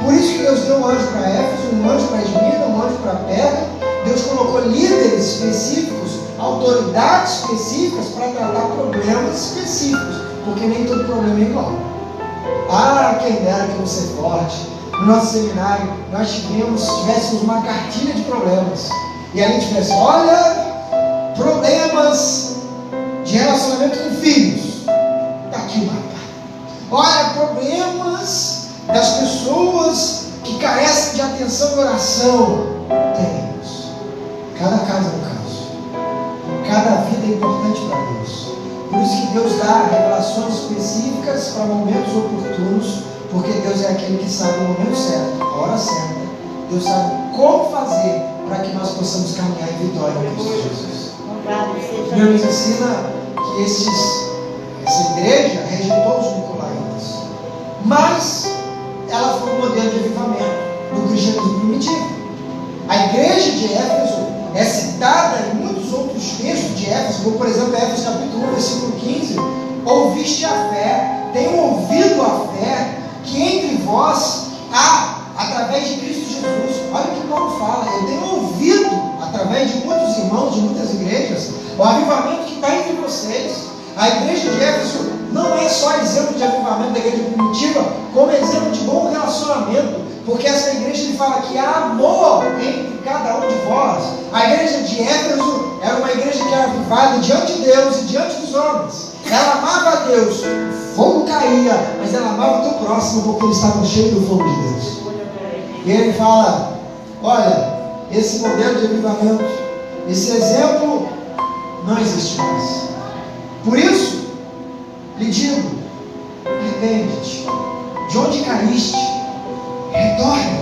Por isso que Deus deu um anjo para Éfeso, um anjo para Esmirna, um anjo para Pérgamo. Deus colocou líderes específicos, autoridades específicas para tratar problemas específicos, porque nem todo problema é igual. Ah, quem dera que você forte. no nosso seminário, nós tivéssemos uma cartilha de problemas. E a gente tivesse, olha, problemas de relacionamento com filhos. Está aqui o mapa. Olha, problemas das pessoas que carecem de atenção e oração. Temos. Cada caso é um caso. Cada vida é importante para Deus. Por isso que Deus dá revelações específicas para momentos oportunos, porque Deus é aquele que sabe o momento certo, a hora certa. Deus sabe como fazer para que nós possamos caminhar em vitória em Cristo Jesus. Deus nos ensina que essa igreja rejeitou os nicolaítas, mas ela foi um modelo de avivamento do cristianismo primitivo. A igreja de Éfeso é citada em muitos outros textos de Éfeso, como por exemplo Éfeso capítulo 1, versículo 15, ouviste a fé, tenho ouvido a fé que entre vós há através de Cristo Jesus. Olha o que Paulo fala, eu tenho ouvido através de muitos irmãos, de muitas igrejas, o avivamento que está entre vocês. A igreja de Éfeso não é só exemplo de avivamento da igreja primitiva, como exemplo de bom relacionamento, porque essa igreja ele fala que há amor entre cada um de vós. A igreja de Éfeso era uma igreja que era avivada diante de Deus e diante dos homens. Ela amava a Deus, o fogo caía, mas ela amava o teu próximo porque eles estavam cheios do fogo de Deus. E ele fala, olha, esse modelo de avivamento, esse exemplo não existe mais. Por isso, lhe digo, arrepende-te. De onde caíste? Retorna.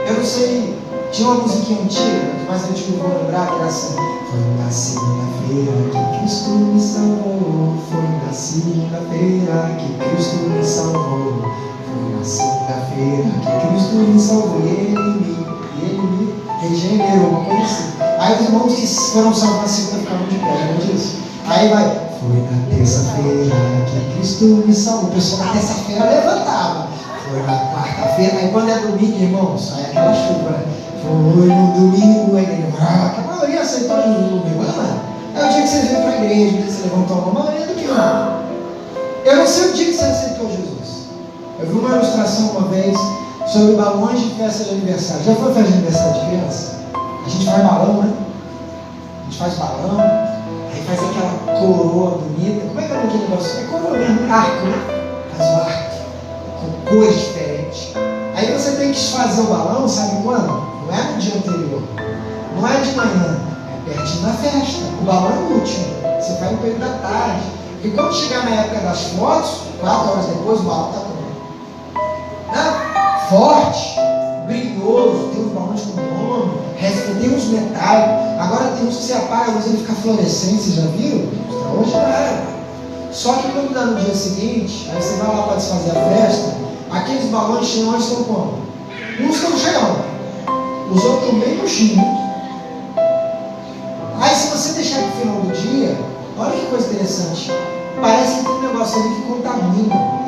Eu não sei, tinha uma musiquinha antiga, mas antiga eu vou lembrar, que era assim: foi na segunda-feira que Cristo me salvou. Foi na segunda-feira que Cristo me salvou. Foi na segunda-feira que Cristo me salvou. E Ele me regenerou, uma coisa assim. Aí os irmãos que foram salvos na segunda ficavam de pé, não diz? Aí vai, foi na terça-feira que Cristo me salvou. O pessoal na terça-feira levantava. Foi na quarta-feira, aí quando é domingo, irmãos, aí aquela chuva, né? Foi no domingo, aí a maioria aceitou no domingo, não. É o dia que você veio para a igreja, o dia que você levantou a mão, a maioria do que não. Eu não sei o dia que você aceitou Jesus. Eu vi uma ilustração uma vez sobre balões de festa de aniversário. Já foi festa de aniversário de criança? A gente faz balão, né? A gente faz balão, aí faz aquela coroa bonita. Como é que é aquele negócio? É coroa mesmo, arco, né? Faz o arco, com cores diferentes. Aí você tem que desfazer o balão, sabe quando? Não é no dia anterior, não é de manhã, é pertinho da festa. O balão é o último, você faz no período da tarde. Porque quando chegar na época das fotos, 4 horas depois, o balão está pronto. Né? Forte, brilhoso, tem uns balões com nome, tem uns metálicos. Agora tem uns que você apaga, mas ele fica fluorescente, vocês já viram? Hoje já era. Só que quando dá no dia seguinte, aí você vai lá para desfazer a festa, aqueles balões cheios estão como? Uns estão cheios, os outros estão bem murchinhos. Aí se você deixar para o final do dia, olha que coisa interessante, parece que tem um negócio ali que contamina.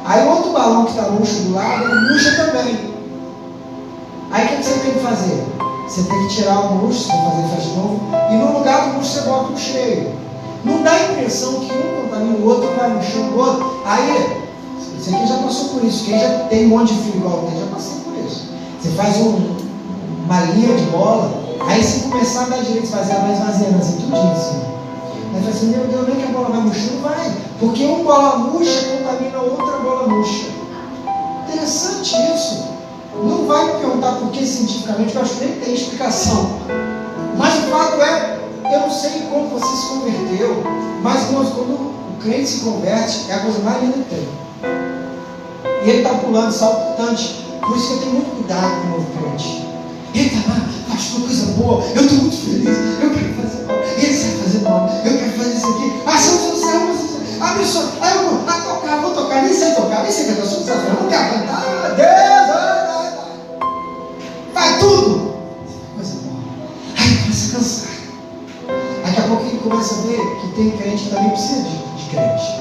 Aí o outro balão que está murcho do lado, ele murcha também. Aí o que você tem que fazer? Você tem que tirar o murcho, você tem que fazer festa de novo, e no lugar do murcho você bota um cheio. Não dá a impressão que um contamina o outro, vai murchando o outro. Aí, você aqui já passou por isso, quem já tem um monte de fio igual tem, já passou por isso. Você faz uma linha de bola, aí se começar a dar direito, esvaziar, vai esvaziando assim, tudo assim. Aí fala assim, meu Deus, nem que a bola vai murchando, vai. Porque uma bola murcha contamina outra bola murcha. Interessante isso. Não vai me perguntar por que cientificamente, eu acho que nem tem explicação. Mas o fato é, eu não sei como você se converteu, mas quando o crente se converte, é a coisa mais linda que tem. E ele está pulando, saltitante. Por isso que eu tenho muito cuidado com o novo crente. Eita, pastor, coisa boa, eu estou muito feliz, eu quero fazer mal, ele sabe fazer mal, eu quero fazer isso aqui. Ah, São José, abençoa. Aí eu vou tocar, nem sei cantar, São José, eu não quero cantar. Deus, vai tudo. Coisa boa. Aí começa a cansar. Daqui a pouco ele começa a ver que tem crente que também precisa de crente.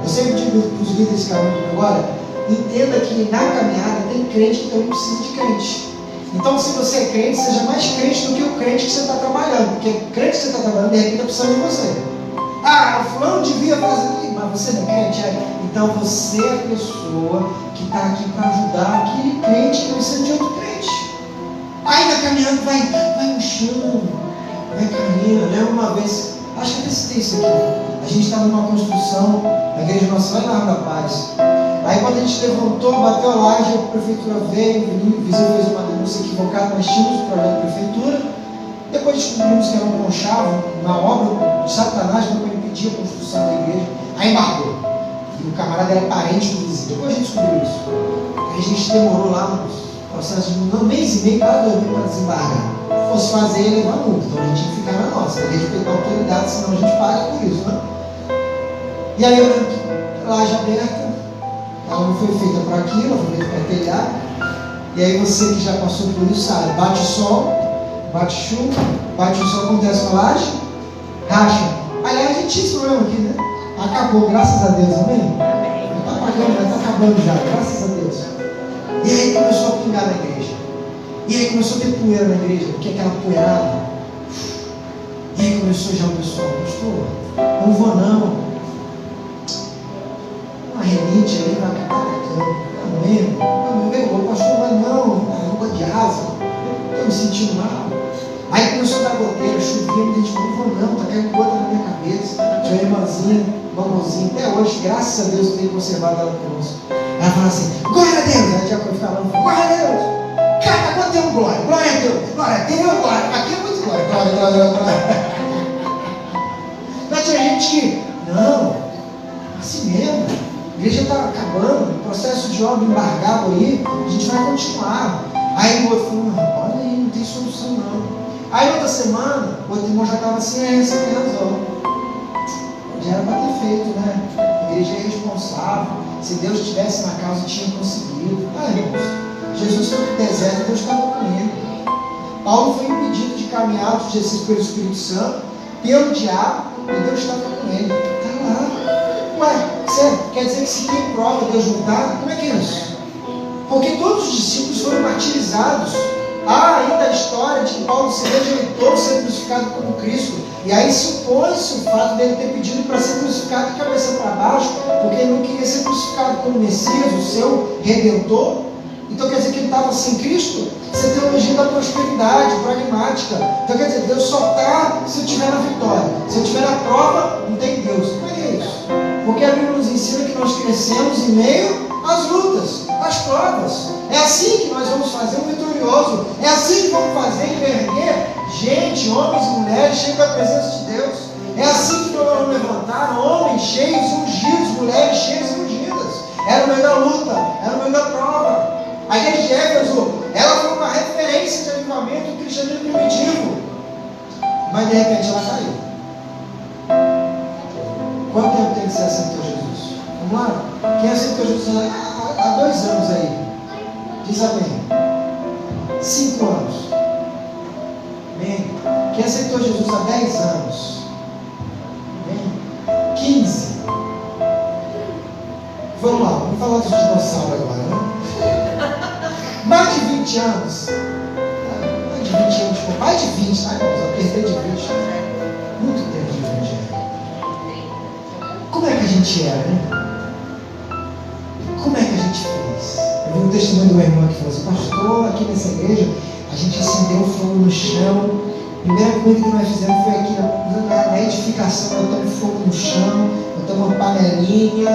Eu sempre digo para os líderes que caminham agora, entenda que na caminhada tem crente que também precisa de crente. Então, se você é crente, seja mais crente do que o crente que você está trabalhando. Porque o crente que você está trabalhando, de repente, está precisando de você. Ah, o fulano devia fazer, mas você não é crente? É. Então você é a pessoa que está aqui para ajudar aquele crente que precisa de outro crente. Ainda caminhando, vai murchando, vai caindo. Lembra uma vez, acho que eu citei isso aqui. A gente estava numa construção na igreja nossa lá em Largo da Paz. Aí quando a gente levantou, bateu a laje, a prefeitura veio, o vizinho fez uma denúncia equivocada, nós tínhamos o projeto da prefeitura. Depois descobrimos que era um conchavo, uma obra de Satanás para impedir a construção da igreja. Aí embargou. E o camarada era parente do vizinho. Depois a gente descobriu isso. Aí a gente demorou lá um processo de um mês e meio, quase 2 meses para desembargar. Se fosse fazer, ia levar multa. Então a gente tinha que ficar na nossa, respeitar a autoridade, senão a gente paga por isso, né? E aí eu lembro que laje aberta, ela não foi feita para aquilo, ela foi feita para telhar. E aí você que já passou por isso sabe, bate o sol, bate chuva, bate o sol, acontece com a laje, racha. Aliás, a gente tinha esse problema aqui, né? Acabou, graças a Deus, amém? Já está apagando, já está acabando já, graças a Deus. E aí começou a pingar na igreja. E aí começou a ter poeira na igreja, porque aquela poeirada. E aí começou já o pessoal, pastor, não vou não. Uma renite aí vai acabar cantando. Não mesmo? O pastor vai não, roupa de asa. Estou me sentindo mal. Aí começou a dar goteira, chovendo, a gente falou, não vou não, está caindo gota na minha cabeça. Tinha uma irmãzinha, uma mãozinha, até hoje, graças a Deus, eu tenho conservado ela conosco. Ela fala assim, glória a Deus. Aí já quando falando, glória a Deus. Cara, quando tem um glória, glória a Deus, glória a Deus, glória. Aqui é muito glória, glória. Mas tinha gente que, não, assim mesmo, a igreja está acabando, o processo de obra embargado aí, a gente vai continuar. Aí o outro falou, olha aí, não tem solução não. Aí outra semana, o outro irmão já estava assim, você tem razão. Já era para ter feito, né? A igreja é responsável. Se Deus estivesse na causa, tinha conseguido. Irmãos, Jesus foi no deserto, Deus estava com ele. Paulo foi impedido de caminhar ao exercício pelo Espírito Santo, pelo diabo, e Deus estava com ele. Está lá. Ué, quer dizer que se tem prova, Deus não está? Como é que é isso? Porque todos os discípulos foram martirizados. Há ainda a história de que Paulo se rejeitou ser crucificado como Cristo. E aí supõe-se o fato dele ter pedido para ser crucificado de cabeça para baixo, porque ele não queria ser crucificado como Messias, o seu Redentor. Então quer dizer que ele estava sem Cristo? Isso é teologia da prosperidade, pragmática. Então quer dizer, Deus só está se eu estiver na vitória. Se eu estiver na prova, não tem Deus. Como é que é isso? Porque a Bíblia nos ensina que nós crescemos em meio às lutas, às provas. É assim que nós vamos fazer um vitorioso. É assim que vamos fazer erguer gente, homens e mulheres cheios da presença de Deus. É assim que nós vamos levantar homens cheios, ungidos, mulheres cheias e ungidas. Era no meio da luta, era no meio da prova. A igreja de Éfeso, ela foi uma referência de avivamento do cristianismo primitivo. Mas de repente ela caiu. Quanto tempo tem que você aceitou Jesus? Vamos lá? Quem aceitou Jesus há 2 anos aí? Diz amém. 5 anos. Amém. Quem aceitou Jesus há 10 anos? Amém. 15. Vamos lá, vamos falar dos dinossauros agora, né? Mais de 20 anos. Mais de 20 anos. Mais de 20, tá, irmãos? A perder de 20. Muito tempo de evangelho. Como é que a gente era, né? Como é que a gente fez? Eu vi um testemunho do meu irmão que falou assim, pastor, aqui nessa igreja, a gente acendeu o fogo no chão. A primeira coisa que nós fizemos foi aqui na edificação, botamos fogo no chão, botamos uma panelinha.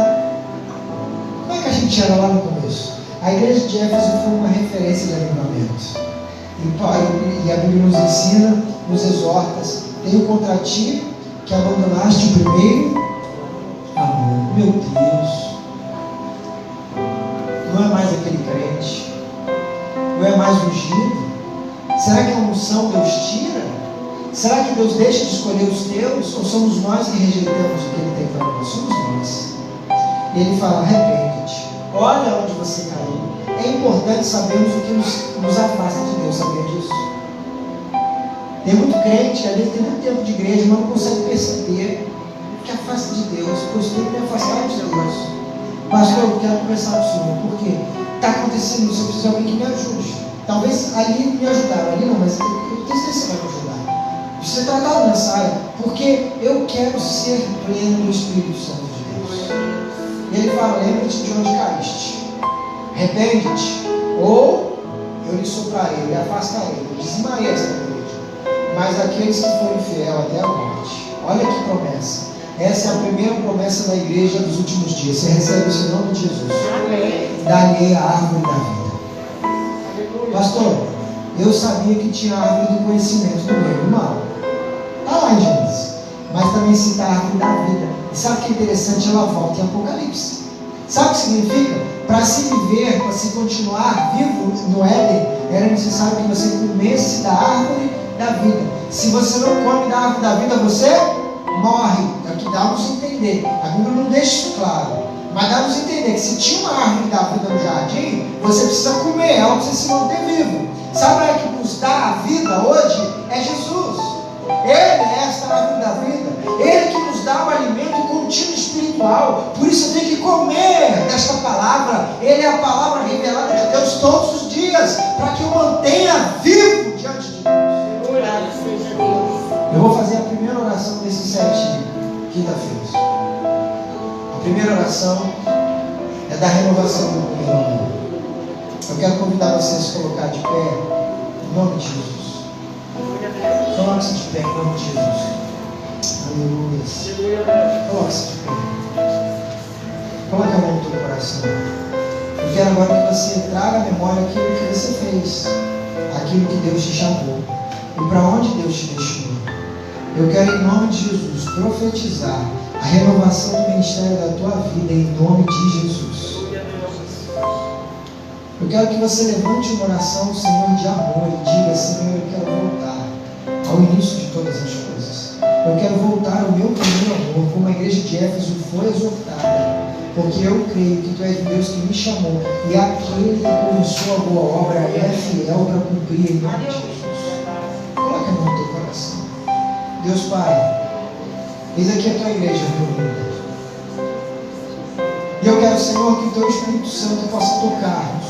Como é que a gente era lá no começo? A igreja de Éfeso foi uma referência de avivamento. E a Bíblia nos ensina, nos exorta, tenho contra ti que abandonaste o primeiro amor. Meu Deus. Não é mais aquele crente. Não é mais ungido. Será que a unção Deus tira? Será que Deus deixa de escolher os teus? Ou somos nós que rejeitamos o que Ele tem para nós? Somos nós. E Ele fala, arrepende-te. Olha onde você caiu. É importante sabermos o que nos afasta de Deus, sabia disso? Tem muito crente que às vezes tem muito tempo de igreja, mas não consegue perceber que afasta de Deus, pois tem que me afastar de Deus. Pastor, eu quero conversar com o Senhor, porque está acontecendo isso, eu preciso de alguém que me ajude. Talvez ali me ajudaram, ali não, mas eu tenho certeza que você vai me ajudar. Você está tratado nessa área, porque eu quero ser pleno do Espírito Santo de Deus. E ele fala: lembra-te de onde caíste, arrepende-te, ou eu lhe soprarei, eu lhe afastarei, eu dizimarei esta igreja. Mas aqueles que forem fiel até a morte. Olha que promessa. Essa é a primeira promessa da igreja dos últimos dias. Você recebe isso em nome de Jesus. Dá-lhe a árvore da vida. Pastor, eu sabia que tinha a árvore do conhecimento do bem e do mal. Está lá em Gênesis. Mas também cita a árvore da vida. E sabe o que é interessante? Ela volta em Apocalipse. Sabe o que significa? Para se viver, para se continuar vivo no Éden, era necessário que você comesse da árvore da vida. Se você não come da árvore da vida, você morre. É o que dá-nos a entender. A Bíblia não deixa isso claro, mas dá-nos a entender que se tinha uma árvore da vida no jardim, você precisa comer ela para você se manter vivo. Sabe o que nos dá a vida hoje? É Jesus. Ele é esta árvore da vida. Ele que nos dá o alimento contínuo espiritual. Por isso tem que comer desta palavra. Ele é a palavra revelada de Deus todos os dias, para que eu mantenha vivo diante de Deus. Eu vou fazer a primeira oração desses 7 quinta-feiras. A primeira oração é da renovação do primeiro amor. Eu quero convidar vocês a se colocar de pé em nome de Jesus. Coloque-se de pé em nome de Jesus. Aleluia. Coloque-se de pé. Coloque a mão no teu coração. Eu quero agora que você traga à memória aquilo que você fez, aquilo que Deus te chamou e para onde Deus te deixou. Eu quero, em nome de Jesus, profetizar a renovação do ministério da tua vida em nome de Jesus. Eu quero que você levante uma oração, Senhor, de amor e diga: Senhor, eu quero voltar ao início de todas as coisas. Eu quero voltar ao meu primeiro amor, como a igreja de Éfeso foi exortada, porque eu creio que Tu és o Deus que me chamou e aquele que começou a boa obra é fiel para cumprir, em nome de Jesus. Coloque a mão no teu coração. Deus Pai, eis aqui a Tua igreja reunida. E eu quero, Senhor, que o Teu Espírito Santo possa tocar-nos,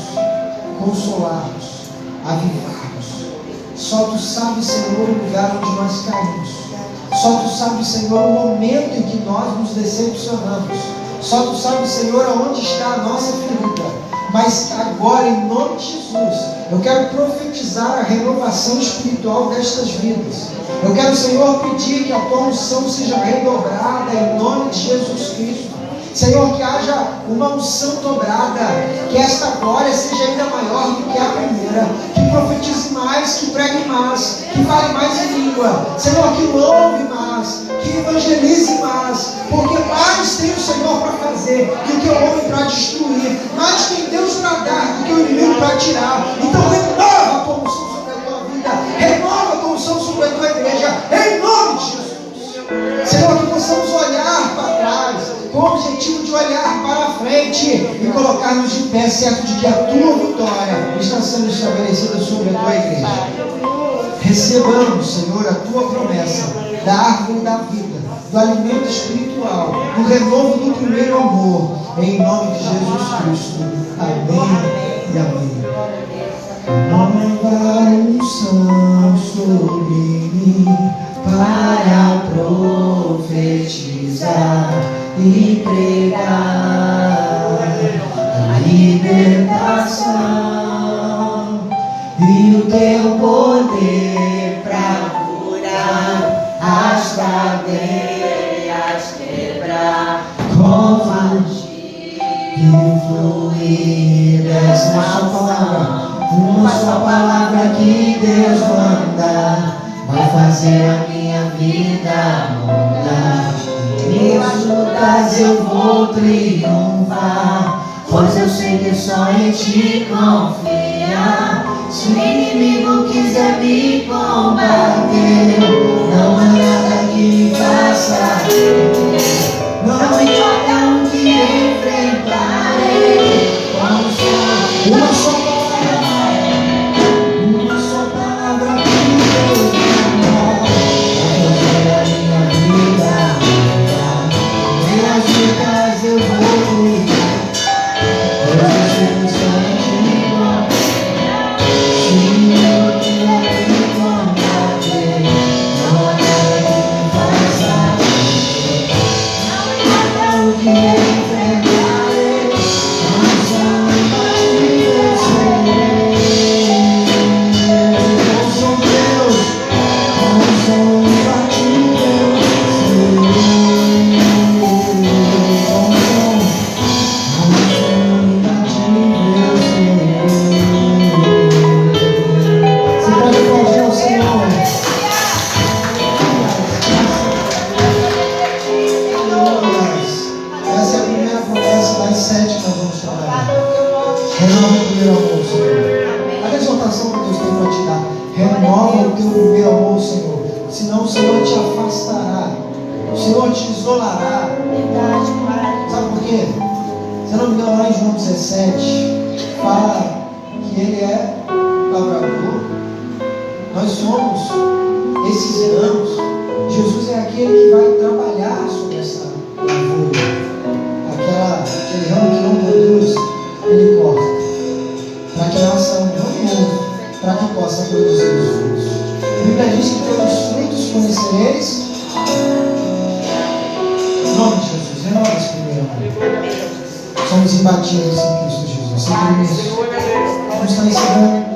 consolar-nos, avivar-nos. Só Tu sabes, Senhor, o lugar onde nós caímos. Só Tu sabes, Senhor, o momento em que nós nos decepcionamos. Só Tu sabes, Senhor, aonde está a nossa ferida. Mas agora, em nome de Jesus, eu quero profetizar a renovação espiritual destas vidas. Eu quero, Senhor, pedir que a Tua unção seja redobrada em nome de Jesus Cristo. Senhor, que haja uma unção dobrada, que esta glória seja ainda maior do que a primeira, que profetize mais, que pregue mais, que fale mais em língua, Senhor, que louve mais, que evangelize mais, porque mais tem o Senhor para fazer do que o homem para destruir, mais tem Deus para dar do que o inimigo para tirar. Então renova a tua unção sobre a tua vida, renova a tua unção sobre a tua igreja, em nome de Jesus. Senhor, que possamos olhar para trás com o objetivo de olhar para a frente e colocar-nos de pé, certo de que a tua vitória está sendo estabelecida sobre a tua igreja. Recebamos, Senhor, a tua promessa da árvore da vida, do alimento espiritual, do renovo do primeiro amor, em nome de Jesus Cristo. Amém e amém. Nova unção sobre mim para profetizar e pregar a libertação e o Teu poder para curar as cadeias, quebrar, confundir e fluir dessa palavra. Uma só palavra que Deus manda vai fazer a minha vida mudar. Minhas lutas eu vou triunfar, pois eu sei que só em Ti confiar. Se o inimigo quiser me combater, não há nada que me faça temer. Não importa o que enfrentarei, uma só palavra que Deus manda vai fazer a minha vida mudar. Minhas lutas eu vou viver, pois eu sei que só em Ti confiar. Se o inimigo quiser me combater, não há nada que me faça temer. Não importa o que enfrentar. Renova o primeiro amor, Senhor. A exaltação que Deus tem para te dar. Renova o teu primeiro amor, Senhor. Senão o Senhor te afastará. O Senhor te isolará. Verdade, Pai. Sabe por quê? Se eu não me engano, lá em João 17, fala que Ele é lavrador. Nós somos esses ramos. Jesus é aquele que vai trabalhar sobre essa lavoura. Aquele ramo que não produz, Ele corta. Para que nasça um ramo novo, para que possa produzir os frutos. A Bíblia diz que pelos frutos conhecereis. Em nome de Jesus, renova esse primeiro amor. Somos imbatíveis em Cristo Jesus. Sem isso, vamos estar ensinando.